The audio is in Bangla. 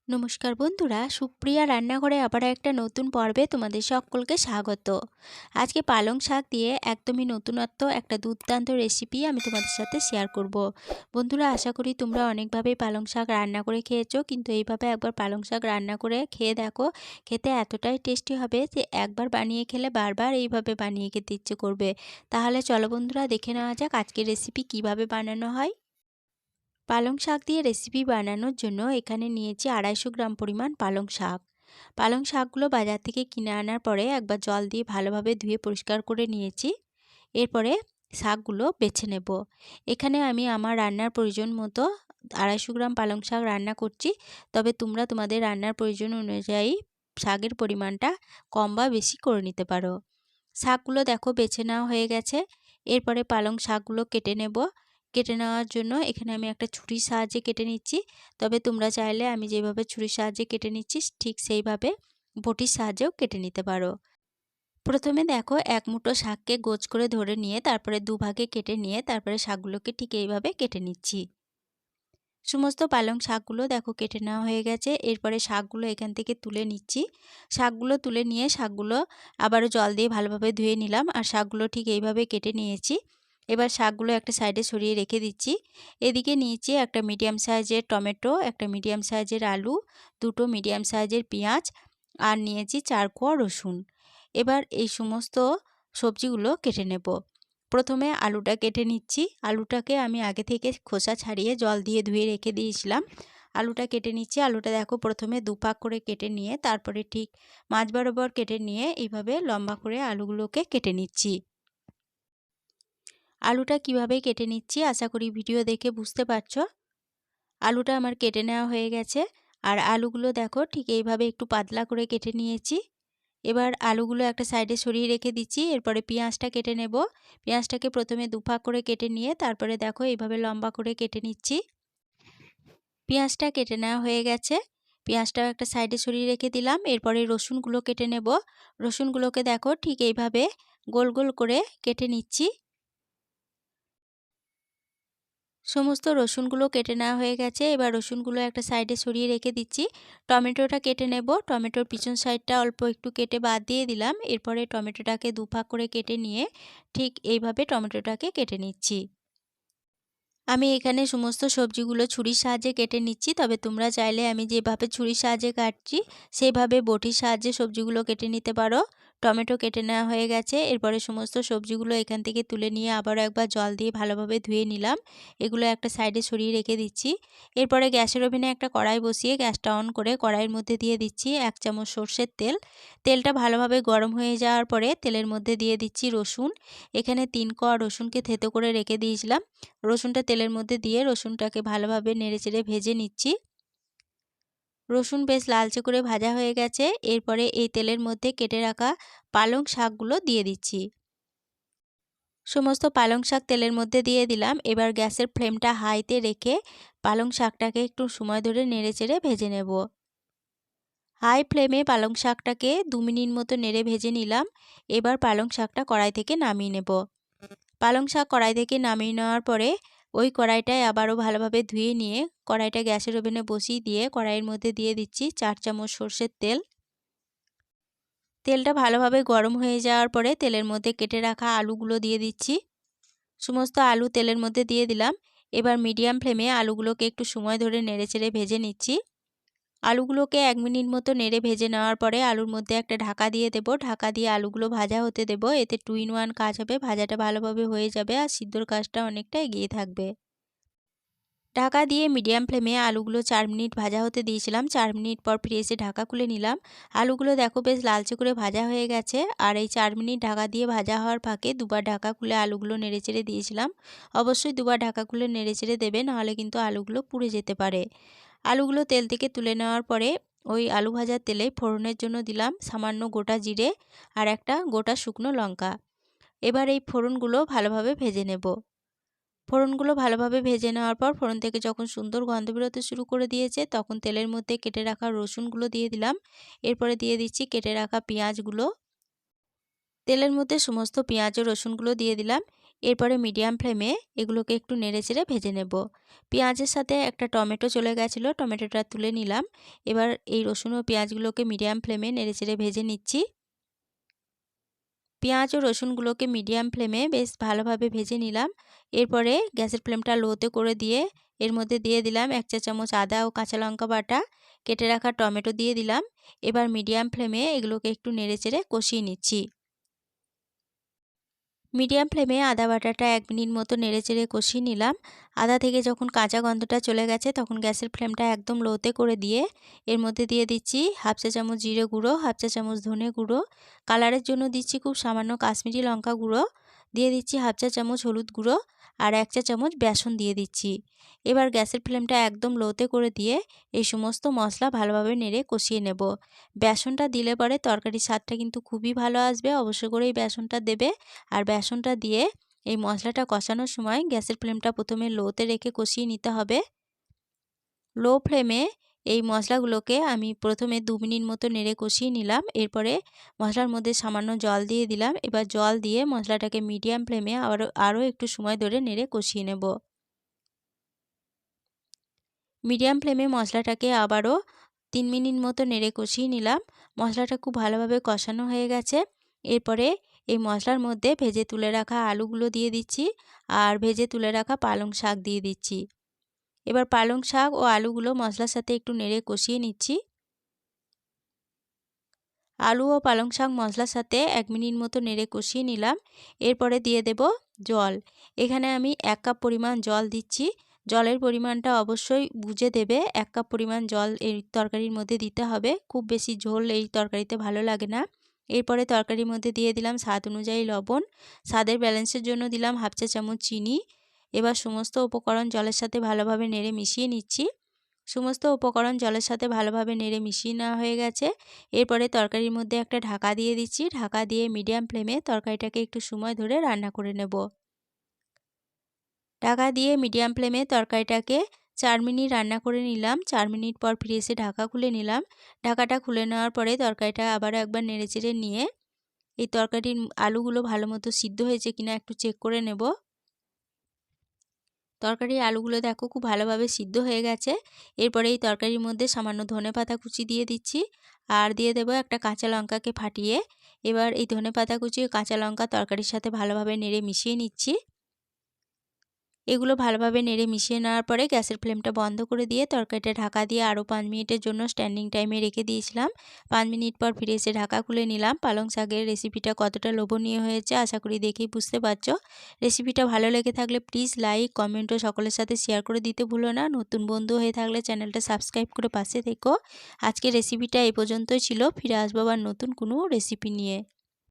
নমস্কার বন্ধুরা, সুপ্রিয়া রান্নাঘরে আবার একটা নতুন পর্বে তোমাদের সকলকে স্বাগত। আজকে পালং শাক দিয়ে একদমই নতুনত্ব একটা দুর্দান্ত রেসিপি আমি তোমাদের সাথে শেয়ার করব। বন্ধুরা, আশা করি তোমরা অনেকভাবেই পালং শাক রান্না করে খেয়েছো, কিন্তু এইভাবে একবার পালং শাক রান্না করে খেয়ে দেখো। খেতে এতটাই টেস্টি হবে যে একবার বানিয়ে খেলে বারবার এইভাবে বানিয়ে খেতে ইচ্ছে করবে। তাহলে চলো বন্ধুরা, দেখে নেওয়া যাক আজকের রেসিপি কিভাবে বানানো হয়। পালং শাক দিয়ে রেসিপি বানানোর জন্য এখানে নিয়েছি 250 গ্রাম পরিমাণ পালং শাক। পালং শাকগুলো বাজার থেকে কিনে আনার পরে একবার জল দিয়ে ভালোভাবে ধুয়ে পরিষ্কার করে নিয়েছি। এরপরে শাকগুলো বেছে নেব। এখানে আমি আমার রান্নার প্রয়োজন মতো 250 গ্রাম পালং শাক রান্না করছি, তবে তোমরা তোমাদের রান্নার প্রয়োজন অনুযায়ী শাকের পরিমাণটা কম বা বেশি করে নিতে পারো। শাকগুলো দেখো বেছে নেওয়া হয়ে গেছে। এরপরে পালং শাকগুলো কেটে নেব। কেটে নেওয়ার জন্য এখানে আমি একটা ছুরির সাহায্যে কেটে নিচ্ছি, তবে তোমরা চাইলে আমি যেভাবে ছুরির সাহায্যে কেটে নিচ্ছি ঠিক সেইভাবে বটির সাহায্যেও কেটে নিতে পারো। প্রথমে দেখো এক মুঠো শাককে গোছ করে ধরে নিয়ে তারপরে দুভাগে কেটে নিয়ে তারপরে শাকগুলোকে ঠিক এইভাবে কেটে নিচ্ছি। সমস্ত পালং শাকগুলো দেখো কেটে নেওয়া হয়ে গেছে। এরপরে শাকগুলো এখান থেকে তুলে নিচ্ছি। শাকগুলো তুলে নিয়ে শাকগুলো আবারও জল দিয়ে ভালোভাবে ধুয়ে নিলাম, আর শাকগুলো ঠিক এইভাবে কেটে নিয়েছি। এবার শাকগুলো একটা সাইডে সরিয়ে রেখে দিচ্ছি। এদিকে নিয়েছি একটা মিডিয়াম সাইজের টমেটো, একটা মিডিয়াম সাইজের আলু, দুটো মিডিয়াম সাইজের পেঁয়াজ, আর নিয়েছি 4 কোয়া রসুন। এবার এই সমস্ত সবজিগুলো কেটে নেব। প্রথমে আলুটা কেটে নিচ্ছি। আলুটাকে আমি আগে থেকে খোসা ছাড়িয়ে জল দিয়ে ধুয়ে রেখে দিয়েছিলাম। আলুটা কেটে নিচ্ছি। আলুটা দেখো প্রথমে দুপাক করে কেটে নিয়ে তারপরে ঠিক মাঝ বরাবর কেটে নিয়ে এইভাবে লম্বা করে আলুগুলোকে কেটে নিচ্ছি। আলুটা কিভাবে কেটে নিচ্ছি আশা করি ভিডিও দেখে বুঝতে পারছো। আলুটা আমার কেটে নেওয়া হয়ে গেছে, আর আলুগুলো দেখো ঠিক এইভাবে একটু পাতলা করে কেটে নিয়েছি। এবার আলুগুলো একটা সাইডে সরিয়ে রেখে দিচ্ছি। এরপরে পেঁয়াজটা কেটে নেব। পেঁয়াজটাকে প্রথমে দুফাক করে কেটে নিয়ে তারপরে দেখো এইভাবে লম্বা করে কেটে নিচ্ছি। পেঁয়াজটা কেটে নেওয়া হয়ে গেছে। পেঁয়াজটাও একটা সাইডে সরিয়ে রেখে দিলাম। এরপরে রসুনগুলো কেটে নেব। রসুনগুলোকে দেখো ঠিক এইভাবে গোল গোল করে কেটে নিচ্ছি। সমস্ত রসুনগুলো কেটে নেওয়া হয়ে গেছে। এবার রসুনগুলো একটা সাইডে সরিয়ে রেখে দিচ্ছি। টমেটোটা কেটে নেব। টমেটোর পিছন সাইডটা অল্প একটু কেটে বাদ দিয়ে দিলাম। এরপরে টমেটোটাকে দুভাগ করে কেটে নিয়ে ঠিক এইভাবে টমেটোটাকে কেটে নিচ্ছি। আমি এখানে সমস্ত সবজিগুলো ছুরির সাহায্যে কেটে নিচ্ছি, তবে তোমরা চাইলে আমি যেভাবে ছুরির সাহায্যে কাটছি সেইভাবে বটির সাহায্যে সবজিগুলো কেটে নিতে পারো। টমেটো কেটে নেওয়া হয়ে গেছে। এরপরে সমস্ত সবজিগুলো এখান থেকে তুলে নিয়ে আবারও একবার জল দিয়ে ভালোভাবে ধুয়ে নিলাম। এগুলো একটা সাইডে সরিয়ে রেখে দিচ্ছি। এরপরে গ্যাসের ওভেনে একটা কড়াই বসিয়ে গ্যাসটা অন করে কড়াইয়ের মধ্যে দিয়ে দিচ্ছি 1 চামচ সর্ষের তেল। তেলটা ভালোভাবে গরম হয়ে যাওয়ার পরে তেলের মধ্যে দিয়ে দিচ্ছি রসুন। এখানে 3 কোয়া রসুনকে থেতো করে রেখে দিয়েছিলাম। রসুনটা তেলের মধ্যে দিয়ে রসুনটাকে ভালোভাবে নেড়েচেড়ে ভেজে নিচ্ছি। রসুন বেশ লালচে করে ভাজা হয়ে গেছে। এরপরে এই তেলের মধ্যে কেটে রাখা পালং শাকগুলো দিয়ে দিচ্ছি। সমস্ত পালং শাক তেলের মধ্যে দিয়ে দিলাম। এবার গ্যাসের ফ্লেমটা হাইতে রেখে পালং শাকটাকে একটু সময় ধরে নেড়েচেড়ে ভেজে নেব। হাই ফ্লেমে পালং শাকটাকে 2 মিনিট মতো নেড়ে ভেজে নিলাম। এবার পালং শাকটা কড়াই থেকে নামিয়ে নেব। পালং শাক কড়াই থেকে নামিয়ে নেওয়ার পরে ওই কড়াইটায় আবারও ভালোভাবে ধুয়ে নিয়ে কড়াইটা গ্যাসের ওভেনে বসিয়ে দিয়ে কড়াইয়ের মধ্যে দিয়ে দিচ্ছি 4 চামচ সর্ষের তেল। তেলটা ভালোভাবে গরম হয়ে যাওয়ার পরে তেলের মধ্যে কেটে রাখা আলুগুলো দিয়ে দিচ্ছি। সমস্ত আলু তেলের মধ্যে দিয়ে দিলাম। এবার মিডিয়াম ফ্লেমে আলুগুলোকে একটু সময় ধরে নেড়েচেড়ে ভেজে নিচ্ছি। আলুগুলোকে 1 মিনিট মতো নেড়ে ভেজে নেওয়ার পরে আলুর মধ্যে একটা ঢাকা দিয়ে দেব। ঢাকা দিয়ে আলুগুলো ভাজা হতে দেব। এতে 2 in 1 কাজ হবে, ভাজাটা ভালোভাবে হয়ে যাবে আর সিদ্ধর কাজটা অনেকটা এগিয়ে থাকবে। ঢাকা দিয়ে মিডিয়াম ফ্লেমে আলুগুলো 4 মিনিট ভাজা হতে দিয়েছিলাম। 4 মিনিট পর ফিরে এসে ঢাকা খুলে নিলাম। আলুগুলো দেখো বেশ লালচে করে ভাজা হয়ে গেছে, আর এই 4 মিনিট ঢাকা দিয়ে ভাজা হওয়ার ফাঁকে দুবার ঢাকা খুলে আলুগুলো নেড়েচেড়ে দিয়েছিলাম। অবশ্যই দুবার ঢাকা খুলে নেড়েচেড়ে দেবে, নাহলে কিন্তু আলুগুলো পুড়ে যেতে পারে। আলুগুলো তেল থেকে তুলে নেওয়ার পরে ওই আলু ভাজার তেলে ফোড়নের জন্য দিলাম সামান্য গোটা জিরে আর একটা গোটা শুকনো লঙ্কা। এবার এই ফোড়নগুলো ভালোভাবে ভেজে নেব। ফোড়নগুলো ভালোভাবে ভেজে নেওয়ার পর ফোড়ন থেকে যখন সুন্দর গন্ধ বেরোতে শুরু করে দিয়েছে তখন তেলের মধ্যে কেটে রাখা রসুনগুলো দিয়ে দিলাম। এরপরে দিয়ে দিচ্ছি কেটে রাখা পেঁয়াজগুলো। তেলের মধ্যে সমস্ত পেঁয়াজ ও রসুনগুলো দিয়ে দিলাম। এরপরে মিডিয়াম ফ্লেমে এগুলোকে একটু নেড়েচেড়ে ভেজে নেব। পেঁয়াজের সাথে একটা টমেটো চলে গেছিলো, টমেটোটা তুলে নিলাম। এবার এই রসুন ও পেঁয়াজগুলোকে মিডিয়াম ফ্লেমে নেড়েচেড়ে ভেজে নিচ্ছি। পেঁয়াজ ও রসুনগুলোকে মিডিয়াম ফ্লেমে বেশ ভালোভাবে ভেজে নিলাম। এরপরে গ্যাসের ফ্লেমটা লোতে করে দিয়ে এর মধ্যে দিয়ে দিলাম 1 চা চামচ আদা ও কাঁচা লঙ্কা বাটা, কেটে রাখা টমেটো দিয়ে দিলাম। এবার মিডিয়াম ফ্লেমে এগুলোকে একটু নেড়েচেড়ে কষিয়ে নিচ্ছি। মিডিয়াম ফ্লেমে আদা বাটাটা 1 মিনিট মতো নেড়েচেড়ে কষিয়ে নিলাম। আদা থেকে যখন কাঁচা গন্ধটা চলে গেছে তখন গ্যাসের ফ্লেমটা একদম লোতে করে দিয়ে এর মধ্যে দিয়ে দিচ্ছি 1/2 চা চামচ জিরে গুঁড়ো, 1/2 চা চামচ ধনে গুঁড়ো, কালারের জন্য দিচ্ছি খুব সামান্য কাশ্মীরি লঙ্কা গুঁড়ো, দিয়ে দিচ্ছি 1/2 চা চামচ হলুদ গুঁড়ো আর 1 চা চামচ বেসন দিয়ে দিচ্ছি। এবার গ্যাসের ফ্লেমটা একদম লোতে করে দিয়ে এই সমস্ত মশলা ভালোভাবে নেড়ে কষিয়ে নেব। বেসনটা দিলে পরে তরকারির স্বাদটা কিন্তু খুবই ভালো আসবে, অবশ্য করে এই বেসনটা দেবে। আর বেসনটা দিয়ে এই মশলাটা কষানোর সময় গ্যাসের ফ্লেমটা প্রথমে লোতে রেখে কষিয়ে নিতে হবে। লো ফ্লেমে এই মশলাগুলোকে আমি প্রথমে 2 মিনিট মতো নেড়ে কষিয়ে নিলাম। এরপরে মশলার মধ্যে সামান্য জল দিয়ে দিলাম। এবার জল দিয়ে মশলাটাকে মিডিয়াম ফ্লেমে আরও একটু সময় ধরে নেড়ে কষিয়ে নেব। মিডিয়াম ফ্লেমে মশলাটাকে আবারও 3 মিনিট মতো নেড়ে কষিয়ে নিলাম। মশলাটা খুব ভালোভাবে কষানো হয়ে গেছে। এরপরে এই মশলার মধ্যে ভেজে তুলে রাখা আলুগুলো দিয়ে দিচ্ছি আর ভেজে তুলে রাখা পালং শাক দিয়ে দিচ্ছি। এবার পালং শাক ও আলুগুলো মশলার সাথে একটু নেড়ে কষিয়ে নিচ্ছি। আলু ও পালং শাক মশলার সাথে 1 মিনিট মতো নেড়ে কষিয়ে নিলাম। এরপরে দিয়ে দেব জল। এখানে আমি 1 কাপ পরিমাণ জল দিচ্ছি। জলের পরিমাণটা অবশ্যই বুঝে দেবে। 1 কাপ পরিমাণ জল এই তরকারির মধ্যে দিতে হবে। খুব বেশি ঝোল এই তরকারিতে ভালো লাগে না। এরপরে তরকারির মধ্যে দিয়ে দিলাম স্বাদ অনুযায়ী লবণ। স্বাদের ব্যালেন্সের জন্য দিলাম 1/2 চা চামচ চিনি। এবার সমস্ত উপকরণ জলের সাথে ভালোভাবে নেড়ে মিশিয়ে নিচ্ছি। সমস্ত উপকরণ জলের সাথে ভালোভাবে নেড়ে মিশিয়ে নেওয়া হয়ে গেছে। এরপরে তরকারির মধ্যে একটা ঢাকা দিয়ে দিচ্ছি। ঢাকা দিয়ে মিডিয়াম ফ্লেমে তরকারিটাকে একটু সময় ধরে রান্না করে নেব। ঢাকা দিয়ে মিডিয়াম ফ্লেমে তরকারিটাকে 4 মিনিট রান্না করে নিলাম। 4 মিনিট পর ফিরে এসে ঢাকা খুলে নিলাম। ঢাকাটা খুলে নেওয়ার পরে তরকারিটা আবারও একবার নেড়েচেড়ে নিয়ে এই তরকারির আলুগুলো ভালো মতো সিদ্ধ হয়েছে কিনা একটু চেক করে নেব। তরকারির আলুগুলো দেখো খুব ভালোভাবে সিদ্ধ হয়ে গেছে। এরপরে এই তরকারির মধ্যে সামান্য ধনেপাতা কুচি দিয়ে দিচ্ছি আর দিয়ে দেবো একটা কাঁচা লঙ্কাকে ফাটিয়ে। এবার এই ধনেপাতা কুচি ও কাঁচা লঙ্কা তরকারির সাথে ভালোভাবে নেড়ে মিশিয়ে নিচ্ছি। এগুলো ভালোভাবে নেড়ে মিশিয়ে নেওয়ার পরে গ্যাসের ফ্লেমটা বন্ধ করে দিয়ে তরকারিটা ঢাকা দিয়ে আরও 5 মিনিটের জন্য স্ট্যান্ডিং টাইমে রেখে দিয়েছিলাম। 5 মিনিট পর ফিরে এসে ঢাকা খুলে নিলাম। পালং শাকের রেসিপিটা কতটা লোভনীয় হয়েছে আশা করি দেখেই বুঝতে পারছো। রেসিপিটা ভালো লেগে থাকলে প্লিজ লাইক, কমেন্ট ও সকলের সাথে শেয়ার করে দিতে ভুলো না। নতুন বন্ধু হয়ে থাকলে চ্যানেলটা সাবস্ক্রাইব করে পাশে থেকো। আজকের রেসিপিটা এই পর্যন্তই ছিল। ফিরে আসবো আবার নতুন কোনো রেসিপি নিয়ে।